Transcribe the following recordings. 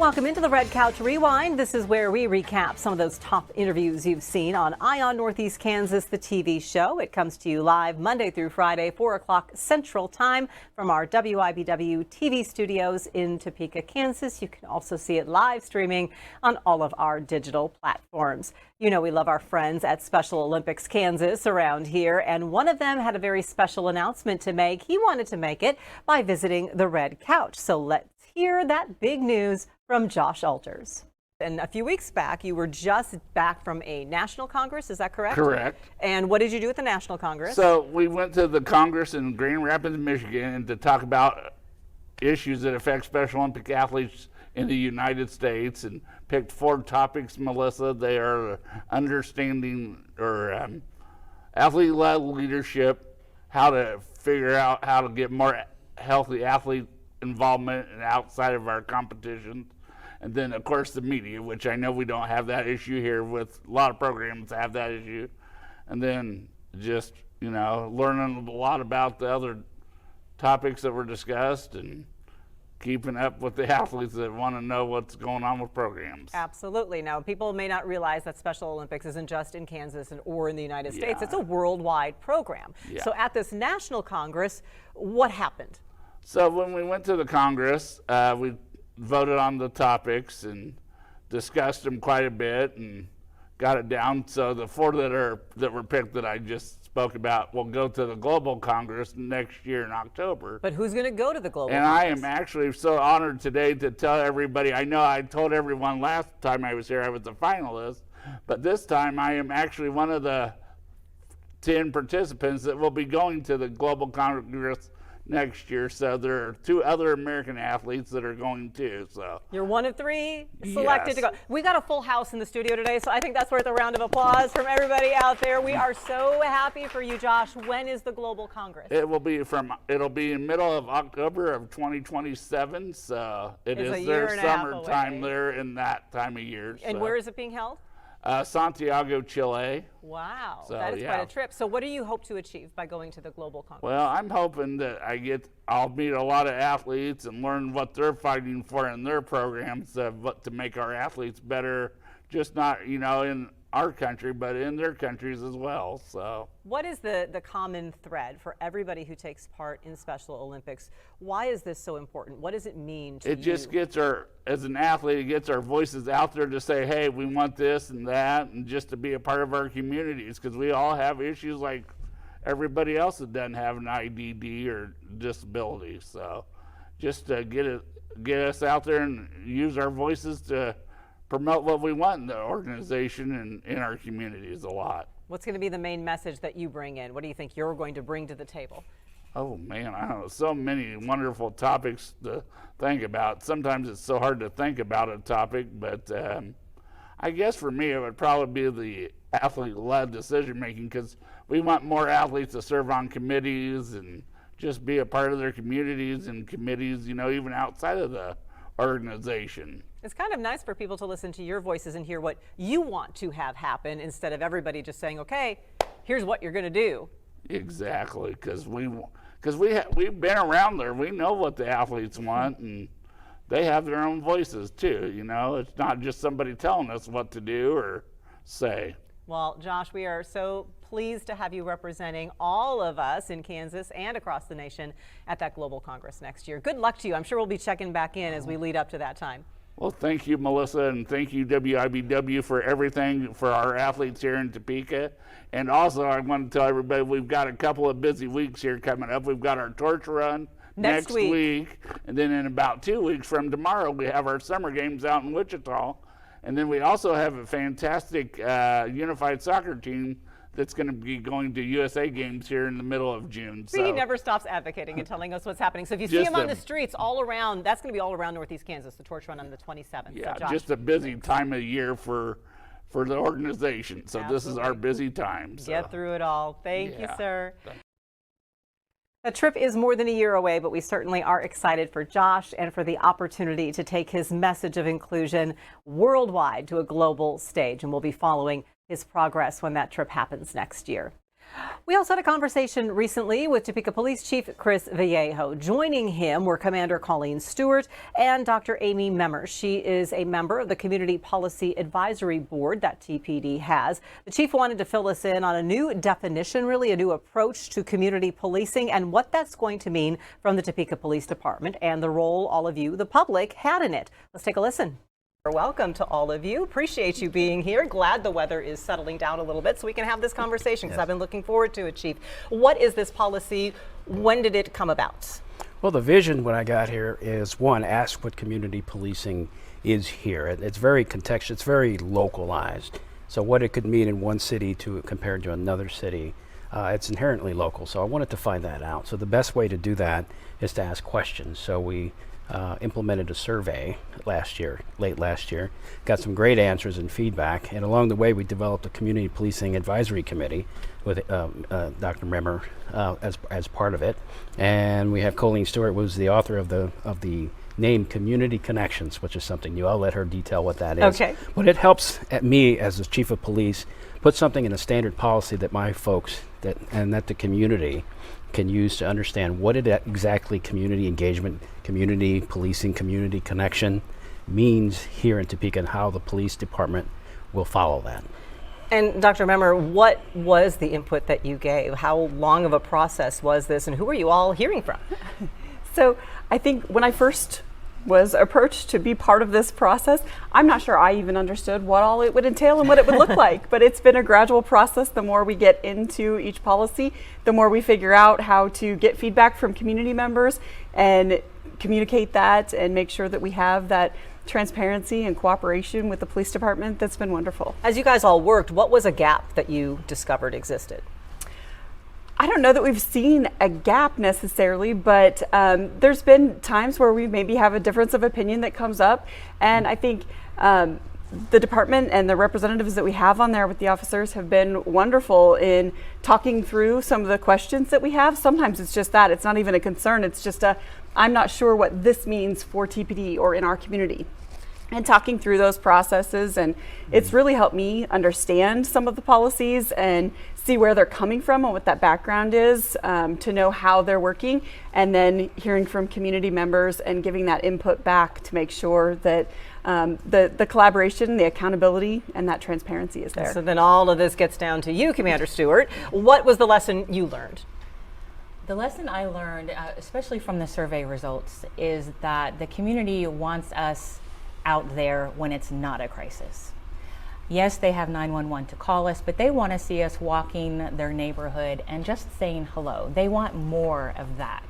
Welcome into the Red Couch Rewind. This is where we recap some of those top interviews you've seen on Eye on Northeast Kansas, the TV show. It comes to you live Monday through Friday, 4 o'clock Central Time from our WIBW TV studios in Topeka, Kansas. You can also see it live streaming on all of our digital platforms. You know we love our friends at Special Olympics Kansas around here, and one of them had a very special announcement to make. He wanted to make it by visiting the Red Couch. So let's hear that big news from Josh Alters. And a few weeks back, you were just back from a national congress, is that correct? Correct. And what did you do at the national congress? So we went to the Congress in Grand Rapids, Michigan, to talk about issues that affect Special Olympic athletes in the United States, and picked 4 topics, Melissa. They are understanding or athlete-led leadership, how to figure out how to get more healthy athlete involvement and outside of our competitions, and then of course the media, which I know we don't have that issue here with a lot of programs have that issue, and then just learning a lot about the other topics that were discussed and keeping up with the athletes that want to know what's going on with programs. Absolutely. Now, people may not realize that Special Olympics isn't just in Kansas or in the United States. It's a worldwide program. So at this national congress, what happened? So when we went to the Congress, we voted on the topics and discussed them quite a bit and got it down. So the 4 that were picked that I just spoke about will go to the Global Congress next year in October. But who's going to go to the Global And Congress? I am actually so honored today to tell everybody. I know I told everyone last time I was here I was a finalist, but this time I am actually one of the 10 participants that will be going to the Global Congress next year. So there are 2 other American athletes that are going too. So you're one of 3 selected to go. We got a full house in the studio today, so I think that's worth a round of applause from everybody out there. We are so happy for you, Josh. When is the Global Congress? It'll be in middle of October of 2027. So it's their summertime there in that time of year. And where is it being held? Santiago, Chile. Wow, so, that is quite a trip. So what do you hope to achieve by going to the Global Congress? Well, I'm hoping that I'll meet a lot of athletes and learn what they're fighting for in their programs to make our athletes better, just not, in our country, but in their countries as well. So what is the common thread for everybody who takes part in Special Olympics? Why is this so important? What does it mean to you? It just gets as an athlete, it gets our voices out there to say, hey, we want this and that, and just to be a part of our communities, because we all have issues like everybody else that doesn't have an IDD or disability. So just to get us out there and use our voices to promote what we want in the organization and in our communities a lot. What's going to be the main message that you bring in? What do you think you're going to bring to the table? Oh man, I don't know, so many wonderful topics to think about. Sometimes it's so hard to think about a topic, but I guess for me it would probably be the athlete-led decision-making, because we want more athletes to serve on committees and just be a part of their communities and committees, even outside of the organization. It's kind of nice for people to listen to your voices and hear what you want to have happen, instead of everybody just saying, okay, here's what you're going to do. Exactly, because we've been around there. We know what the athletes want, and they have their own voices too. It's not just somebody telling us what to do or say. Well, Josh, we are so pleased to have you representing all of us in Kansas and across the nation at that Global Congress next year. Good luck to you. I'm sure we'll be checking back in as we lead up to that time. Well, thank you, Melissa, and thank you, WIBW, for everything for our athletes here in Topeka. And also, I want to tell everybody we've got a couple of busy weeks here coming up. We've got our torch run next week, and then in about 2 weeks from tomorrow, we have our summer games out in Wichita. And then we also have a fantastic unified soccer team that's going to be going to USA games here in the middle of June. So he never stops advocating and telling us what's happening. So if you see him on the streets all around, that's going to be all around Northeast Kansas, the torch run on the 27th. Yeah, so just a busy time of year for the organization. So This is our busy time. So. Get through it all. Thank you, sir. The trip is more than a year away, but we certainly are excited for Josh and for the opportunity to take his message of inclusion worldwide to a global stage. And we'll be following his progress when that trip happens next year. We also had a conversation recently with Topeka Police Chief Chris Vallejo. Joining him were Commander Colleen Stewart and Dr. Amy Memmer. She is a member of the Community Policy Advisory Board that TPD has. The chief wanted to fill us in on a new definition, really a new approach to community policing and what that's going to mean from the Topeka Police Department and the role all of you, the public, had in it. Let's take a listen. Welcome to all of you. Appreciate you being here. Glad the weather is settling down a little bit so we can have this conversation because I've been looking forward to it, Chief. What is this policy? When did it come about? Well, the vision when I got here is, one, ask what community policing is here. It's very contextual, it's very localized. So what it could mean in one city compared to another city, it's inherently local. So I wanted to find that out. So the best way to do that is to ask questions. So we implemented a survey late last year, got some great answers and feedback, and along the way we developed a community policing advisory committee with Dr. Memmer as part of it, and we have Colleen Stewart, who's the author of the name Community Connections, which is something new. I'll let her detail what that is. Okay. But it helps me as the chief of police put something in a standard policy that my folks and that the community can use to understand what exactly community engagement, community policing, community connection means here in Topeka and how the police department will follow that. And Dr. Memmer, what was the input that you gave? How long of a process was this and who are you all hearing from? So I think when I first was approached to be part of this process, I'm not sure I even understood what all it would entail and what it would look like, but it's been a gradual process. The more we get into each policy, the more we figure out how to get feedback from community members and communicate that and make sure that we have that transparency and cooperation with the police department. That's been wonderful. As you guys all worked, what was a gap that you discovered existed? I don't know that we've seen a gap necessarily, but there's been times where we maybe have a difference of opinion that comes up. And I think the department and the representatives that we have on there with the officers have been wonderful in talking through some of the questions that we have. Sometimes it's just that, it's not even a concern. It's just I'm not sure what this means for TPD or in our community. And talking through those processes, and it's really helped me understand some of the policies and see where they're coming from and what that background is, to know how they're working, and then hearing from community members and giving that input back to make sure that the collaboration, the accountability, and that transparency is there. So then all of this gets down to you, Commander Stewart. What was the lesson you learned? The lesson I learned, especially from the survey results, is that the community wants us out there when it's not a crisis. Yes, they have 911 to call us, but they want to see us walking their neighborhood and just saying hello. They want more of that.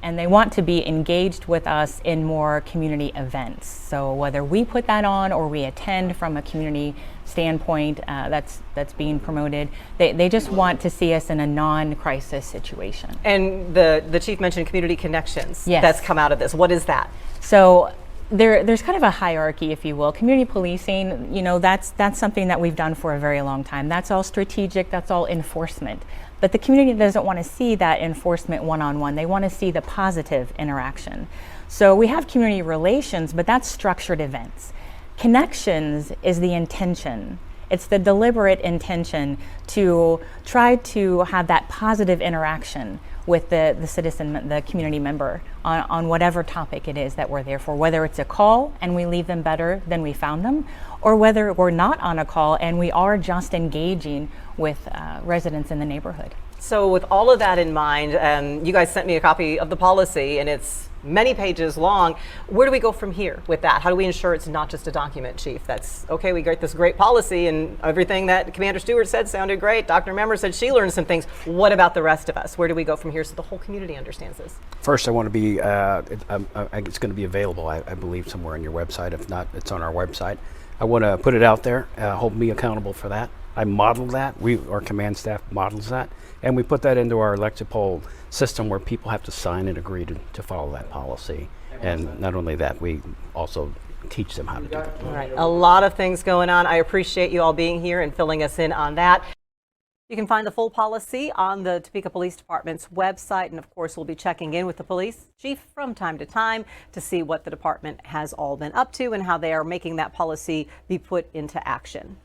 And they want to be engaged with us in more community events. So whether we put that on or we attend from a community standpoint that's being promoted, they just want to see us in a non-crisis situation. And the chief mentioned community connections. Yes. That's come out of this. What is that? So there's kind of a hierarchy, if you will. Community policing, that's something that we've done for a very long time. That's all strategic, that's all enforcement. But the community doesn't want to see that enforcement one-on-one. They want to see the positive interaction. So we have community relations, but that's structured events. Connections is the intention. It's the deliberate intention to try to have that positive interaction with the citizen, the community member on whatever topic it is that we're there for, whether it's a call and we leave them better than we found them, or whether we're not on a call and we are just engaging with residents in the neighborhood. So with all of that in mind, you guys sent me a copy of the policy and it's many pages long. Where do we go from here with that? How do we ensure it's not just a document, Chief? That's okay, we got this great policy and everything that Commander Stewart said sounded great. Dr. Memmer said she learned some things. What about the rest of us? Where do we go from here so the whole community understands this? First, I want to be, it's going to be available, I believe, somewhere on your website. If not, it's on our website. I want to put it out there, hold me accountable for that. I modeled that, our command staff models that, and we put that into our Lexipol system where people have to sign and agree to follow that policy. And not only that, we also teach them how to do it. All right, a lot of things going on. I appreciate you all being here and filling us in on that. You can find the full policy on the Topeka Police Department's website, and of course we'll be checking in with the police chief from time to time to see what the department has all been up to and how they are making that policy be put into action.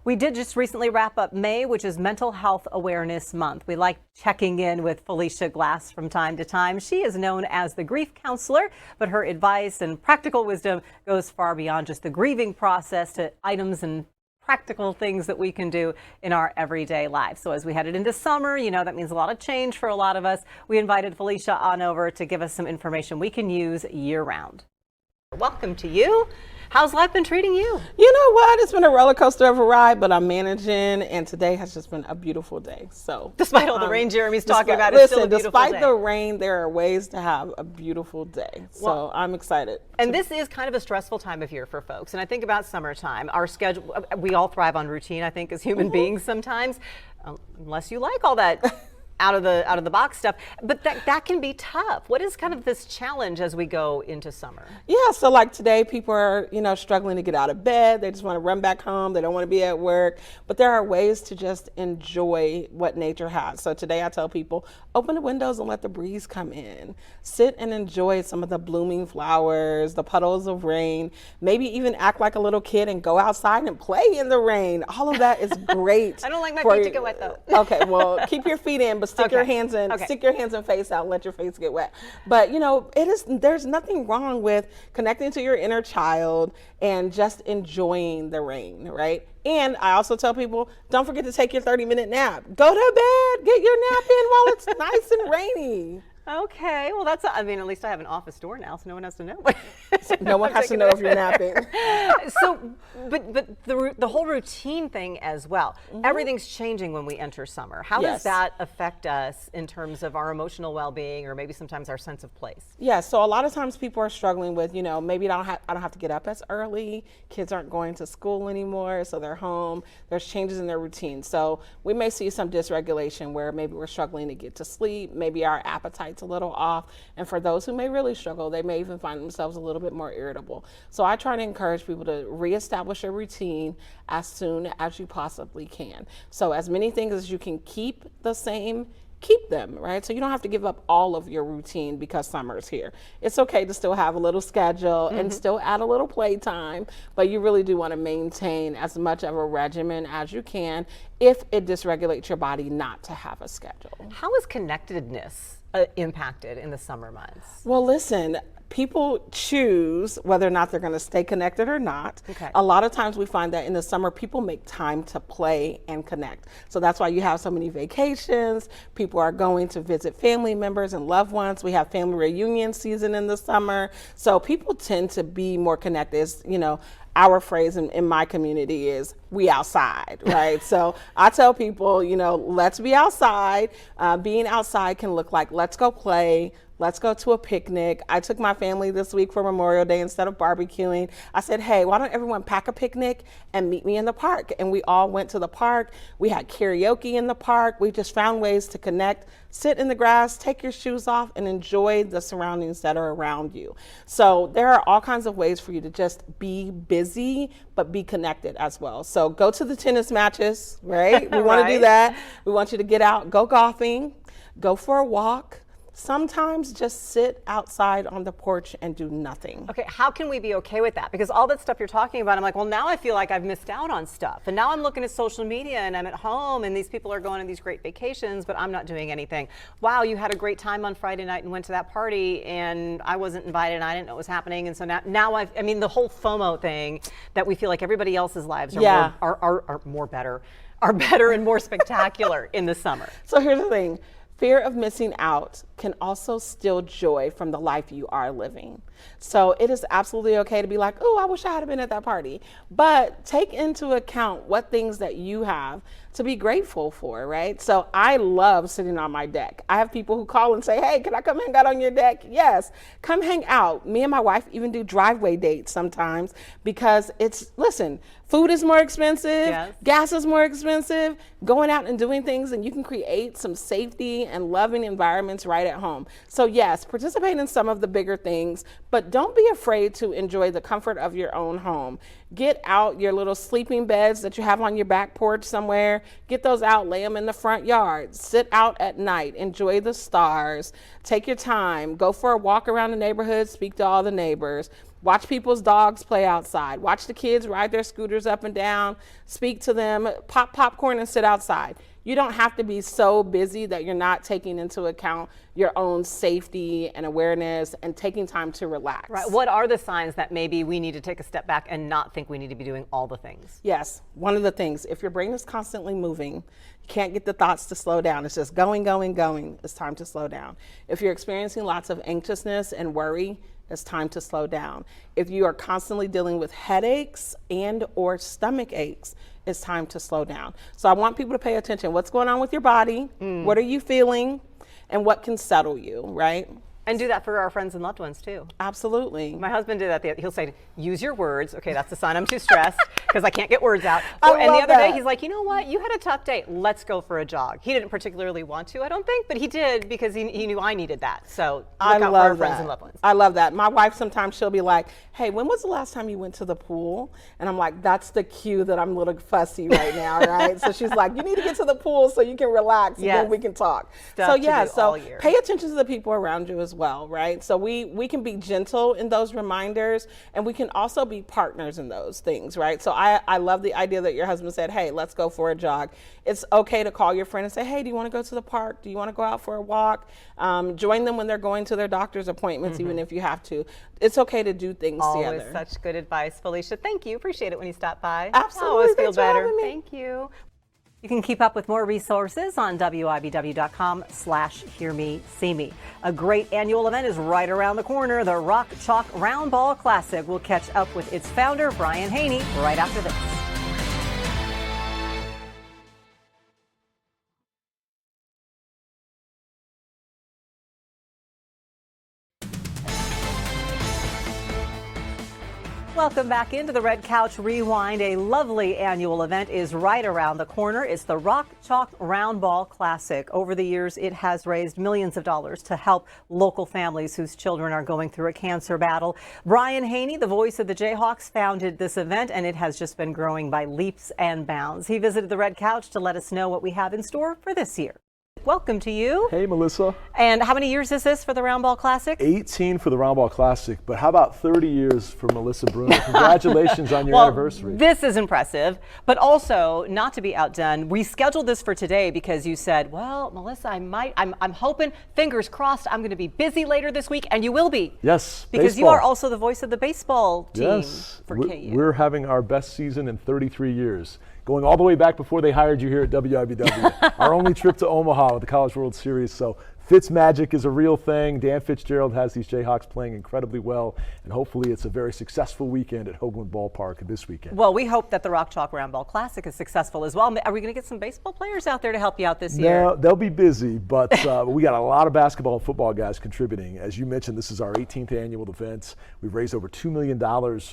We did just recently wrap up May, which is Mental Health Awareness Month. We like checking in with Felicia Glass from time to time. She is known as the grief counselor, but her advice and practical wisdom goes far beyond just the grieving process to items and practical things that we can do in our everyday lives. So as we headed into summer, you know, that means a lot of change for a lot of us. We invited Felicia on over to give us some information we can use year round. Welcome to you. How's life been treating you? You know what? It's been a roller coaster of a ride, but I'm managing, and today has just been a beautiful day. So, despite all the rain Jeremy's talking about, it's still a beautiful despite day. The rain, there are ways to have a beautiful day. So well, I'm excited. And this is kind of a stressful time of year for folks. And I think about summertime, our schedule, we all thrive on routine, I think, as human beings sometimes, unless you like all that out of the box stuff, but that can be tough. What is kind of this challenge as we go into summer? Yeah, so like today, people are, you know, struggling to get out of bed. They just want to run back home. They don't want to be at work, but there are ways to just enjoy what nature has. So today I tell people, open the windows and let the breeze come in. Sit and enjoy some of the blooming flowers, the puddles of rain, maybe even act like a little kid and go outside and play in the rain. All of that is great. I don't like my feet to get wet though. Okay, well, keep your feet in, but stick your hands in, stick your hands and face out and let your face get wet. But you know, there's nothing wrong with connecting to your inner child and just enjoying the rain, right? And I also tell people, don't forget to take your 30-minute nap. Go to bed, get your nap in while it's nice and rainy. Okay, well I mean, at least I have an office door now, so no one has to know. No one has to know if you're napping. So, but the whole routine thing as well. Mm-hmm. Everything's changing when we enter summer. How does that affect us in terms of our emotional well-being, or maybe sometimes our sense of place? Yeah, so a lot of times people are struggling with, you know, maybe I don't have to get up as early. Kids aren't going to school anymore, so they're home. There's changes in their routine. So we may see some dysregulation where maybe we're struggling to get to sleep. Maybe our appetite's a little off. And for those who may really struggle, they may even find themselves a little bit more irritable. So I try to encourage people to reestablish a routine as soon as you possibly can. So as many things as you can keep the same, keep them, right? So you don't have to give up all of your routine because summer is here. It's okay to still have a little schedule and still add a little playtime, but you really do want to maintain as much of a regimen as you can if it dysregulates your body not to have a schedule. How is connectedness impacted in the summer months? Well, listen, people choose whether or not they're going to stay connected or not. Okay. A lot of times we find that in the summer, people make time to play and connect. So that's why you have so many vacations. People are going to visit family members and loved ones. We have family reunion season in the summer. So people tend to be more connected. It's, you know, our phrase in my community is we outside, right? So I tell people, you know, let's be outside. Being outside can look like let's go play, let's go to a picnic. I took my family this week for Memorial Day instead of barbecuing. I said, hey, why don't everyone pack a picnic and meet me in the park? And we all went to the park. We had karaoke in the park. We just found ways to connect, sit in the grass, take your shoes off, and enjoy the surroundings that are around you. So there are all kinds of ways for you to just be busy, but be connected as well. So go to the tennis matches, right? We want to do that. We want you to get out, go golfing, go for a walk. Sometimes just sit outside on the porch and do nothing. Okay, how can we be okay with that? Because all that stuff you're talking about, I'm like, well, now I feel like I've missed out on stuff. And now I'm looking at social media and I'm at home and these people are going on these great vacations, but I'm not doing anything. Wow, you had a great time on Friday night and went to that party and I wasn't invited and I didn't know what was happening. And so now I mean, the whole FOMO thing that we feel like everybody else's lives are better and more spectacular in the summer. So here's the thing. Fear of missing out can also steal joy from the life you are living. So it is absolutely okay to be like, oh, I wish I had been at that party. But take into account what things that you have to be grateful for, right? So I love sitting on my deck. I have people who call and say, hey, can I come hang out on your deck? Yes, come hang out. Me and my wife even do driveway dates sometimes because listen, food is more expensive, gas is more expensive, going out and doing things, and you can create some safety and loving environments right at home. So yes, participate in some of the bigger things, but don't be afraid to enjoy the comfort of your own home. Get out your little sleeping beds that you have on your back porch somewhere. Get those out, lay them in the front yard. Sit out at night, enjoy the stars. Take your time, go for a walk around the neighborhood, speak to all the neighbors. Watch people's dogs play outside. Watch the kids ride their scooters up and down. Speak to them, pop popcorn and sit outside. You don't have to be so busy that you're not taking into account your own safety and awareness and taking time to relax. Right. What are the signs that maybe we need to take a step back and not think we need to be doing all the things? Yes, one of the things, if your brain is constantly moving, you can't get the thoughts to slow down. It's just going, going, going. It's time to slow down. If you're experiencing lots of anxiousness and worry, it's time to slow down. If you are constantly dealing with headaches and or stomach aches, it's time to slow down. So I want people to pay attention. What's going on with your body? What are you feeling? And what can settle you, right? And do that for our friends and loved ones too. Absolutely. My husband did that. He'll say, use your words. Okay, that's a sign I'm too stressed because I can't get words out. And the other day, he's like, you know what? You had a tough day. Let's go for a jog. He didn't particularly want to, I don't think, but he did because he knew I needed that. So look out for our friends and loved ones. I love that. My wife sometimes she'll be like, hey, when was the last time you went to the pool? And I'm like, that's the cue that I'm a little fussy right now, right? So she's like, you need to get to the pool so you can relax and then we can talk. So pay attention to the people around you as well, right? So we can be gentle in those reminders, and we can also be partners in those things, right? So I love the idea that your husband said, hey, let's go for a jog. It's okay to call your friend and say, hey, do you want to go to the park? Do you want to go out for a walk? Join them when they're going to their doctor's appointments, even if you have to. It's okay to do things together. Always such good advice, Felicia. Thank you. Appreciate it when you stop by. Absolutely. Always feel better. Having me. Thank you. You can keep up with more resources on WIBW.com/HearMeSeeMe. A great annual event is right around the corner, the Rock Chalk Roundball Classic. We'll catch up with its founder, Brian Haney, right after this. Welcome back into the Red Couch Rewind. A lovely annual event is right around the corner. It's the Rock Chalk Roundball Classic. Over the years, it has raised millions of dollars to help local families whose children are going through a cancer battle. Brian Haney, the voice of the Jayhawks, founded this event, and it has just been growing by leaps and bounds. He visited the Red Couch to let us know what we have in store for this year. Welcome to you. Hey, Melissa. And how many years is this for the Roundball Classic? 18 for the Roundball Classic, but how about 30 years for Melissa Bruno? Congratulations on your anniversary. This is impressive, but also not to be outdone. We scheduled this for today because you said, well, Melissa, I'm hoping, fingers crossed, I'm going to be busy later this week, and you will be. Yes, because baseball. You are also the voice of the baseball team for KU. We're having our best season in 33 years. Going all the way back before they hired you here at WIBW. Our only trip to Omaha with the College World Series. So Fitz magic is a real thing. Dan Fitzgerald has these Jayhawks playing incredibly well, and hopefully it's a very successful weekend at Hoagland Ballpark this weekend. Well, we hope that the Rock Chalk Roundball Classic is successful as well. Are we going to get some baseball players out there to help you out this year? No, they'll be busy, but we got a lot of basketball and football guys contributing. As you mentioned, this is our 18th annual event. We've raised over $2 million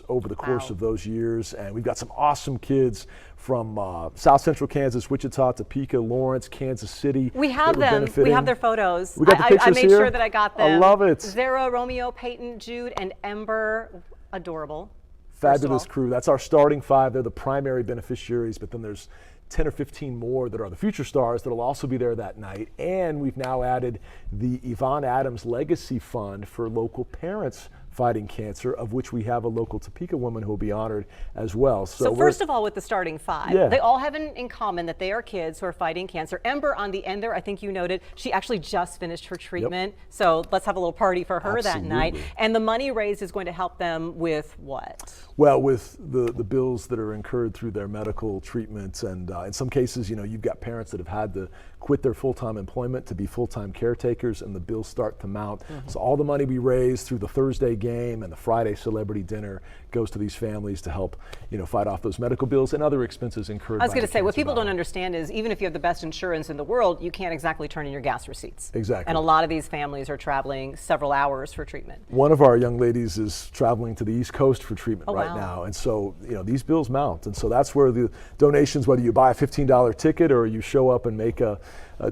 over the course of those years, and we've got some awesome kids from South Central Kansas, Wichita, Topeka, Lawrence, Kansas City. We have them. We have their photos. We got the pictures I made here. Sure that I got them. I love it. Zara, Romeo, Peyton, Jude, and Ember. Adorable. Fabulous crew. That's our starting five. They're the primary beneficiaries, but then there's 10 or 15 more that are the future stars that will also be there that night. And we've now added the Yvonne Adams Legacy Fund for local parents fighting cancer, of which we have a local Topeka woman who will be honored as well. So first of all, with the starting five, they all have in common that they are kids who are fighting cancer. Ember on the end there, I think you noted, she actually just finished her treatment. Yep. So let's have a little party for her that night. And the money raised is going to help them with what? Well, with the bills that are incurred through their medical treatments, and in some cases, you know, you've got parents that have had to quit their full-time employment to be full-time caretakers, and the bills start to mount. So all the money we raise through the Thursday game and the Friday celebrity dinner goes to these families to help, you know, fight off those medical bills and other expenses incurred. I was going to say, what people don't understand is even if you have the best insurance in the world, you can't exactly turn in your gas receipts. Exactly. And a lot of these families are traveling several hours for treatment. One of our young ladies is traveling to the East Coast for treatment right now. And so, you know, these bills mount. And so that's where the donations, whether you buy a $15 ticket or you show up and make a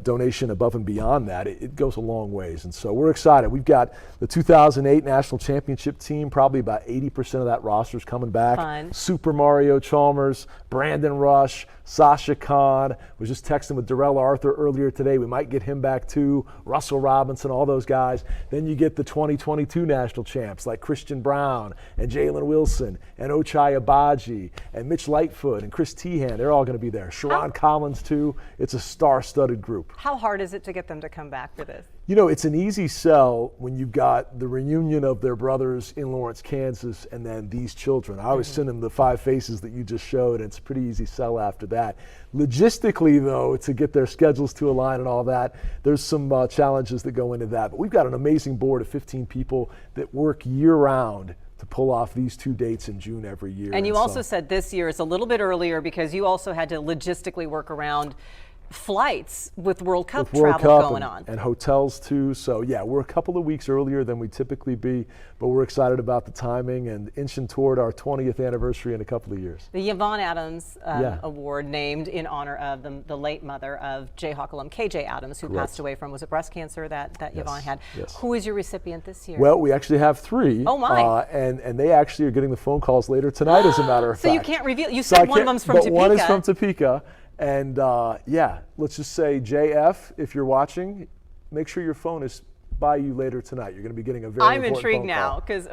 donation above and beyond that, it goes a long ways. And so we're excited. We've got the 2008 National Championship team, probably about 80% of that roster is coming back. Fun. Super Mario Chalmers, Brandon Rush, Sasha Khan. Was just texting with Darrell Arthur earlier today. We might get him back too. Russell Robinson, all those guys. Then you get the 2022 national champs like Christian Brown and Jalen Wilson and Ochai Abaji and Mitch Lightfoot and Chris Tehan. They're all going to be there. Sharon Collins too. It's a star-studded group. How hard is it to get them to come back for this? You know, it's an easy sell when you've got the reunion of their brothers in Lawrence, Kansas, and then these children. I always send them the 5 faces that you just showed, and it's a pretty easy sell after that. Logistically, though, to get their schedules to align and all that, there's some challenges that go into that. But we've got an amazing board of 15 people that work year-round to pull off these 2 dates in June every year. And you also said this year is a little bit earlier because you also had to logistically work around flights with World Cup travel going on. And hotels too. So yeah, we're a couple of weeks earlier than we typically be, but we're excited about the timing and inching toward our 20th anniversary in a couple of years. The Yvonne Adams Award, named in honor of the late mother of Jayhawk alum KJ Adams, who passed away from, was it breast cancer that Yvonne had? Yes. Who is your recipient this year? Well, we actually have 3. Oh my. And they actually are getting the phone calls later tonight, as a matter of fact. So you can't reveal, you said one of them's from Topeka. But one is from Topeka. And yeah, let's just say, JF, if you're watching, make sure your phone is by you later tonight. You're going to be getting a very important I'm intrigued phone now call. because,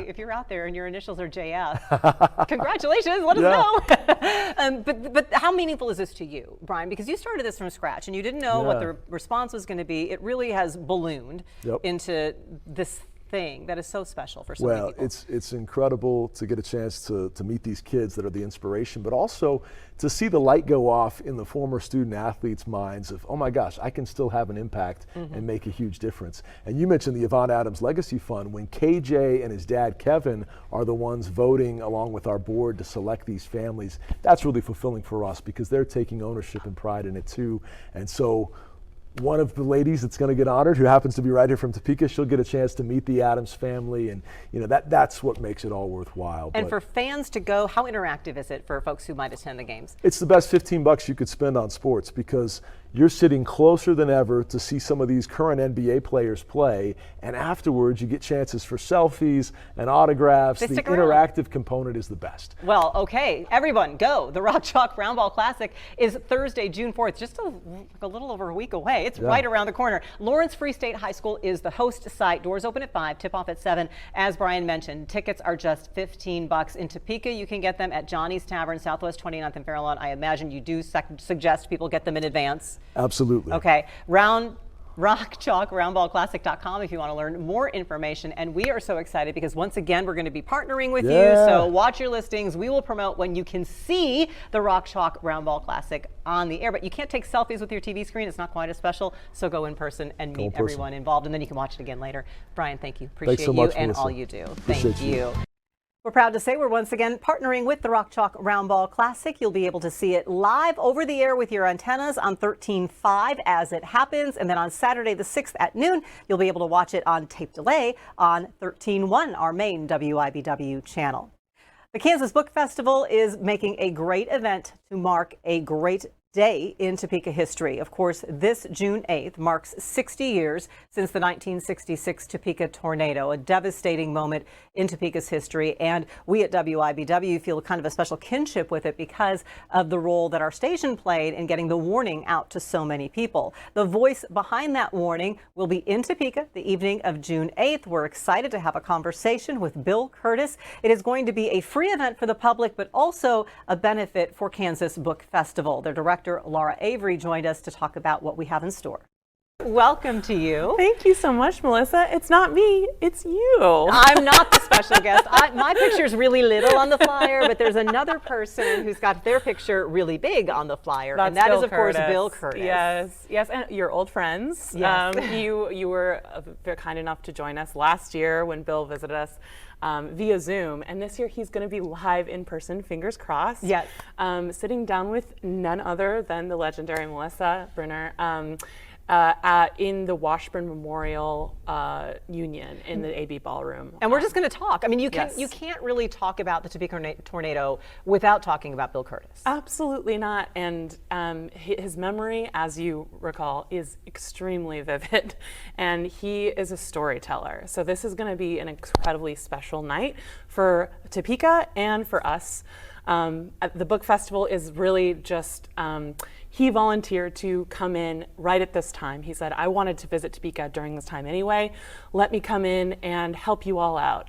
if you're out there and your initials are JF, congratulations, let us know. But how meaningful is this to you, Brian? Because you started this from scratch and you didn't know what the response was going to be. It really has ballooned into this thing that is so special for so many people. Well, it's incredible to get a chance to meet these kids that are the inspiration, but also to see the light go off in the former student athletes' minds of, oh my gosh, I can still have an impact and make a huge difference. And you mentioned the Yvonne Adams Legacy Fund. When KJ and his dad Kevin are the ones voting along with our board to select these families, that's really fulfilling for us because they're taking ownership and pride in it too. And so one of the ladies that's going to get honored, who happens to be right here from Topeka, she'll get a chance to meet the Adams family, and that's what makes it all worthwhile. And for fans to go, how interactive is it for folks who might attend the games? It's the best $15 you could spend on sports because you're sitting closer than ever to see some of these current NBA players play, and afterwards you get chances for selfies and autographs. The interactive component is the best. Well, okay, everyone go. The Rock Chalk Roundball Classic is Thursday, June 4th, just a little over a week away. It's right around the corner. Lawrence Free State High School is the host site. Doors open at 5, tip off at 7. As Brian mentioned, tickets are just $15. In Topeka, you can get them at Johnny's Tavern, Southwest 29th and Fairlawn. I imagine you do suggest people get them in advance. Absolutely. Okay. RockChalkRoundballClassic.com if you want to learn more information. And we are so excited because once again, we're going to be partnering with you. So watch your listings. We will promote when you can see the Rock Chalk Roundball Classic on the air, but you can't take selfies with your TV screen. It's not quite as special. So go in person and meet everyone involved, and then you can watch it again later. Brian, thank you. Appreciate Thanks so much, and Melissa. all you do. Appreciate Thank you. We're proud to say we're once again partnering with the Rock Chalk Roundball Classic. You'll be able to see it live over the air with your antennas on 13.5 as it happens. And then on Saturday the 6th at noon, you'll be able to watch it on tape delay on 13.1, our main WIBW channel. The Kansas Book Festival is making a great event to mark a great day in Topeka history. Of course, this June 8th marks 60 years since the 1966 Topeka tornado, a devastating moment in Topeka's history. And we at WIBW feel kind of a special kinship with it because of the role that our station played in getting the warning out to so many people. The voice behind that warning will be in Topeka the evening of June 8th. We're excited to have a conversation with Bill Kurtis. It is going to be a free event for the public, but also a benefit for Kansas Book Festival. Their director, Laura Avery, joined us to talk about what we have in store. Welcome to you. Thank you so much, Melissa. It's not me, it's you. I'm not the special guest. My picture's really little on the flyer, but there's another person who's got their picture really big on the flyer, and that is, of course, Bill Kurtis. Yes, and you're old friends. Yes. You were very kind enough to join us last year when Bill visited us via Zoom, and this year he's going to be live in person, fingers crossed. Yes. Sitting down with none other than the legendary Melissa Brunner. in the Washburn Memorial Union in the AB Ballroom. And we're just going to talk. I mean, you Yes. can't really talk about the Topeka tornado without talking about Bill Kurtis. Absolutely not. And his memory, as you recall, is extremely vivid. And he is a storyteller. So this is going to be an incredibly special night for Topeka and for us. The book festival is really just, he volunteered to come in right at this time. He said, I wanted to visit Topeka during this time anyway. Let me come in and help you all out.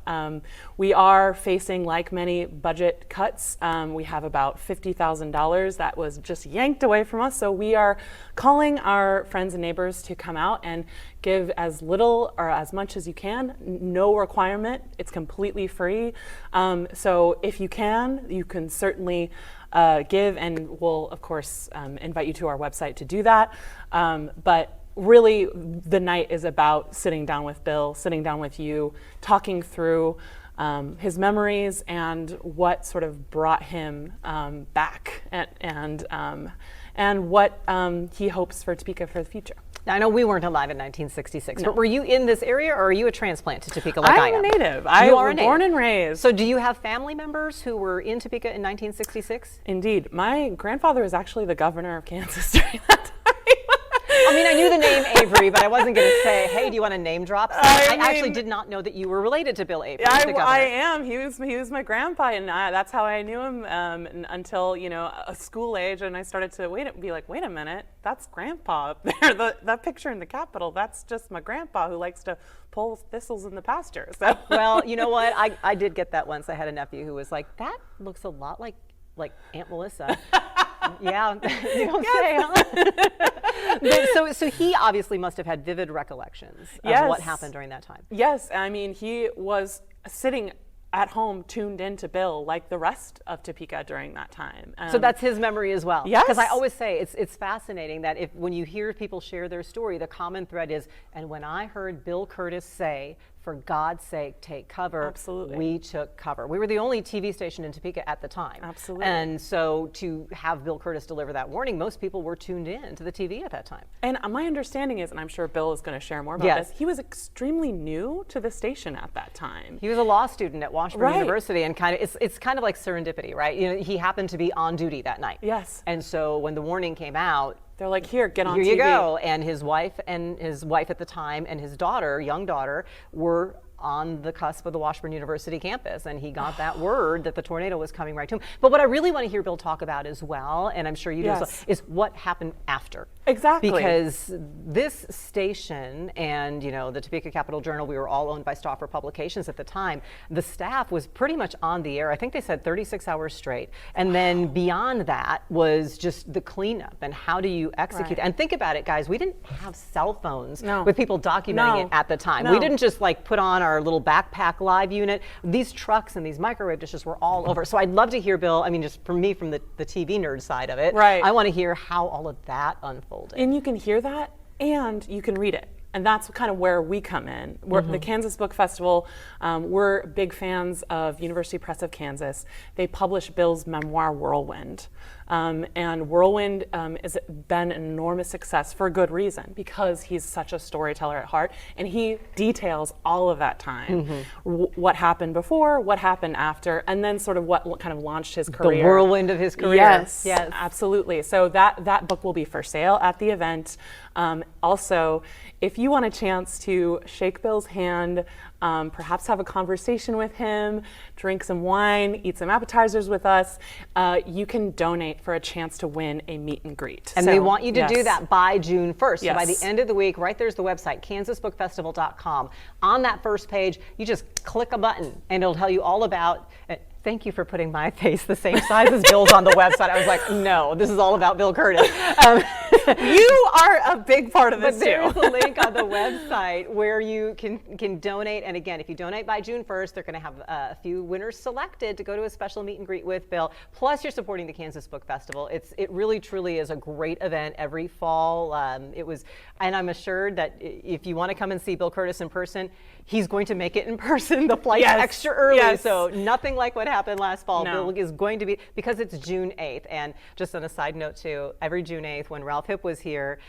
We are facing, like many, budget cuts. We have about $50,000 that was just yanked away from us. So we are calling our friends and neighbors to come out and give as little or as much as you can. No requirement. It's completely free. So if you can certainly give, and we'll of course invite you to our website to do that. But really the night is about sitting down with Bill, sitting down with you, talking through his memories and what sort of brought him back, and what he hopes for Topeka for the future. Now, I know we weren't alive in 1966, but were you in this area, or are you a transplant to Topeka like I am? I'm a native. You are a born native. and raised. So do you have family members who were in Topeka in 1966? Indeed. My grandfather was actually the governor of Kansas during that time. I mean, I knew the name Avery, but I wasn't going to say, hey, do you want to name drop? I actually did not know that you were related to Bill Avery, the governor. I am. He was my grandpa, and that's how I knew him until, a school age, and I started to be like, wait a minute, that's Grandpa up there. That picture in the Capitol, that's just my grandpa who likes to pull thistles in the pasture. So. Well, you know what? I did get that once. I had a nephew who was like, that looks a lot like Aunt Melissa. Yeah, you don't say, huh? So he obviously must have had vivid recollections of what happened during that time. Yes, I mean, he was sitting at home tuned into Bill like the rest of Topeka during that time. So that's his memory as well. Yes. Because I always say it's fascinating that when you hear people share their story, the common thread is, and when I heard Bill Kurtis say, for God's sake, take cover. Absolutely. We took cover. We were the only TV station in Topeka at the time. Absolutely. And so to have Bill Kurtis deliver that warning, most people were tuned in to the TV at that time. And my understanding is, and I'm sure Bill is going to share more about this, he was extremely new to the station at that time. He was a law student at Washburn University, and it's kind of like serendipity, right? He happened to be on duty that night. Yes. And so when the warning came out, they're like, here, get on TV. Here you go. And his wife at the time and his young daughter, were on the cusp of the Washburn University campus, and he got that word that the tornado was coming right to him. But what I really want to hear Bill talk about as well, and I'm sure you do as well, is what happened after. Exactly. Because this station and, the Topeka Capital Journal, we were all owned by Stauffer Publications at the time. The staff was pretty much on the air. I think they said 36 hours straight. And then beyond that was just the cleanup and how do you execute. And think about it, guys. We didn't have cell phones with people documenting it at the time. We didn't just put on our little backpack live unit. These trucks and these microwave dishes were all over. So I'd love to hear, Bill, I mean, just for me, from the TV nerd side of it, I want to hear how all of that unfolded. And you can hear that and you can read it. And that's kind of where we come in. We're the Kansas Book Festival. We're big fans of University Press of Kansas. They publish Bill's memoir, Whirlwind. And Whirlwind has been an enormous success for a good reason, because he's such a storyteller at heart, and he details all of that time. What happened before, what happened after, and then sort of what kind of launched his career. The whirlwind of his career. Yes, absolutely. So that book will be for sale at the event. Also, if you want a chance to shake Bill's hand, perhaps have a conversation with him, drink some wine, eat some appetizers with us, you can donate for a chance to win a meet and greet. And they want you to do that by June 1st. Yes. So by the end of the week, right there's the website, kansasbookfestival.com. On that first page, you just click a button and it'll tell you all about Thank you for putting my face the same size as Bill's on the website. I was like, no, this is all about Bill Kurtis. You are a big part of this, too. But there's a link on the website where you can donate. And again, if you donate by June 1st, they're going to have a few winners selected to go to a special meet and greet with Bill. Plus, you're supporting the Kansas Book Festival. It really, truly is a great event every fall. And I'm assured that if you want to come and see Bill Kurtis in person, he's going to make it in person. The flight's Yes, extra early, yes. so nothing like what happened last fall. No. Bill is going to be, because it's June 8th. And just on a side note too, every June 8th when Ralph Hipp was here,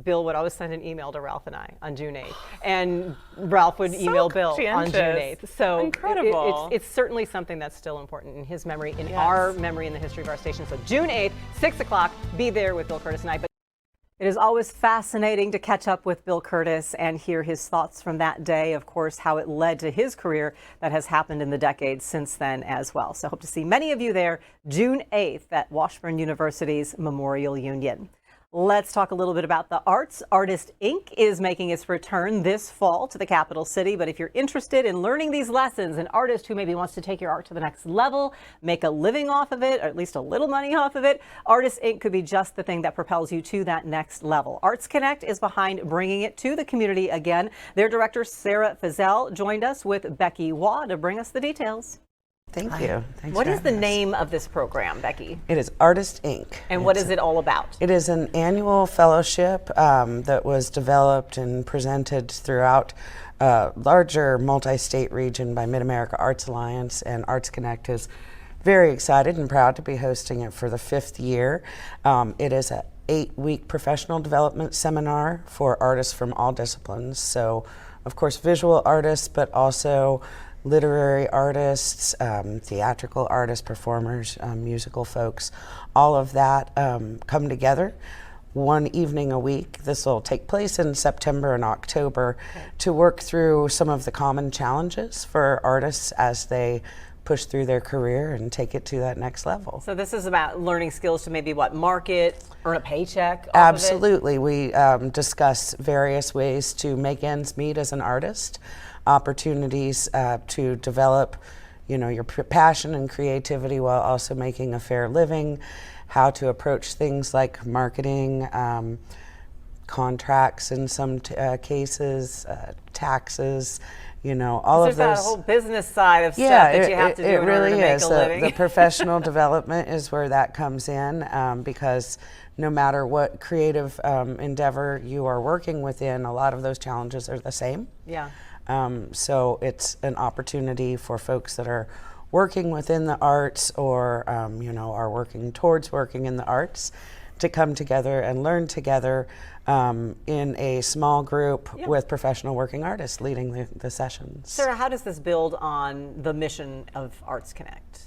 Bill would always send an email to Ralph and I on June 8th. And Ralph would email Bill on June 8th. So incredible. it's certainly something that's still important in his memory, in our memory, in the history of our station. So June 8th, 6 o'clock, be there with Bill Kurtis and I. But it is always fascinating to catch up with Bill Kurtis and hear his thoughts from that day, of course, how it led to his career that has happened in the decades since then as well. So hope to see many of you there June 8th at Washburn University's Memorial Union. Let's talk a little bit about the arts. Artist Inc. is making its return this fall to the capital city. But if you're interested in learning these lessons, an artist who maybe wants to take your art to the next level, make a living off of it, or at least a little money off of it, Artist Inc. could be just the thing that propels you to that next level. Arts Connect is behind bringing it to the community again. Their director, Sarah Fazell, joined us with Becky Waugh to bring us the details. Thank you. Thanks What for is the having us. name of this program, Becky? It is Artist Inc. And what is it all about? It is an annual fellowship that was developed and presented throughout a larger multi-state region by Mid-America Arts Alliance, and Arts Connect is very excited and proud to be hosting it for the 5th year. It is an 8-week professional development seminar for artists from all disciplines. So, of course, visual artists, but also literary artists, theatrical artists, performers, musical folks, all of that come together one evening a week. This will take place in September and October to work through some of the common challenges for artists as they push through their career and take it to that next level. So this is about learning skills to maybe market, earn a paycheck off Absolutely. We discuss various ways to make ends meet as an artist, opportunities to develop, your passion and creativity while also making a fair living, how to approach things like marketing, contracts in some cases, taxes, all of those. There's that whole business side of stuff that you have to do in order to make a living. The professional development is where that comes in, because no matter what creative endeavor you are working within, a lot of those challenges are the same. Yeah. So it's an opportunity for folks that are working within the arts or, are working towards working in the arts to come together and learn together in a small group with professional working artists leading the sessions. Sarah, how does this build on the mission of Arts Connect?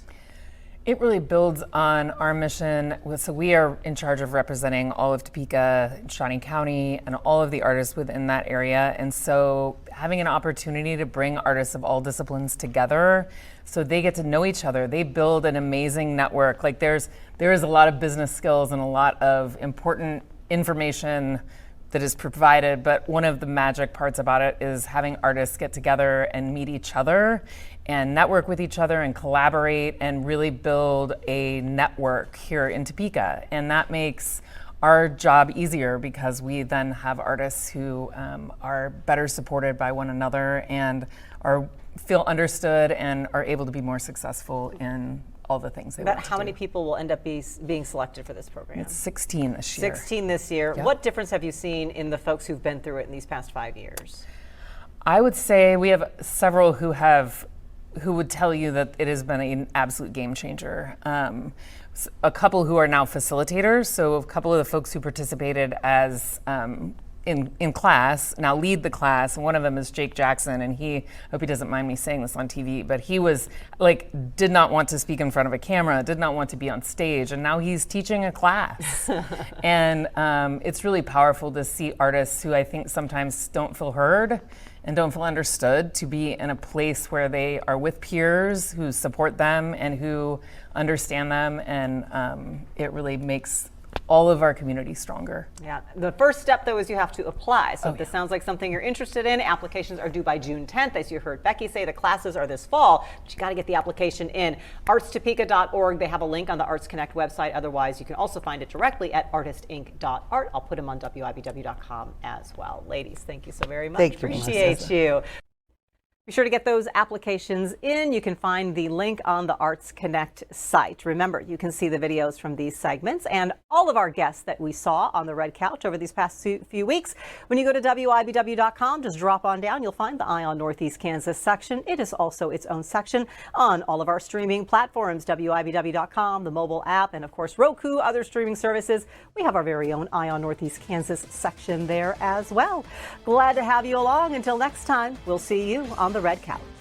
It really builds on our mission. So we are in charge of representing all of Topeka, Shawnee County, and all of the artists within that area. And so having an opportunity to bring artists of all disciplines together so they get to know each other, they build an amazing network. Like there is a lot of business skills and a lot of important information that is provided, but one of the magic parts about it is having artists get together and meet each other and network with each other and collaborate and really build a network here in Topeka. And that makes our job easier because we then have artists who are better supported by one another and feel understood and are able to be more successful in all the things they want to do. How many people will end up being selected for this program? It's 16 this year. 16 this year. Yep. What difference have you seen in the folks who've been through it in these past 5 years? I would say we have several who would tell you that it has been an absolute game changer. A couple who are now facilitators, so a couple of the folks who participated as in class now lead the class, and one of them is Jake Jackson, and I hope he doesn't mind me saying this on TV, but he was did not want to speak in front of a camera, did not want to be on stage, and now he's teaching a class. And it's really powerful to see artists who I think sometimes don't feel heard and don't feel understood to be in a place where they are with peers who support them and who understand them, and it really makes all of our community stronger. Yeah. The first step, though, is you have to apply. So if this sounds like something you're interested in, applications are due by June 10th. As you heard Becky say, the classes are this fall, but you got to get the application in. artstopeka.org. They have a link on the Arts Connect website. Otherwise, you can also find it directly at artistinc.art. I'll put them on WIBW.com as well. Ladies, thank you so very much. Thank you, Appreciate you. Be sure to get those applications in. You can find the link on the Arts Connect site. Remember, you can see the videos from these segments and all of our guests that we saw on the Red Couch over these past few weeks. When you go to WIBW.com, just drop on down. You'll find the Eye on Northeast Kansas section. It is also its own section on all of our streaming platforms, WIBW.com, the mobile app, and of course, Roku, other streaming services. We have our very own Eye on Northeast Kansas section there as well. Glad to have you along. Until next time, we'll see you on the Red Couch.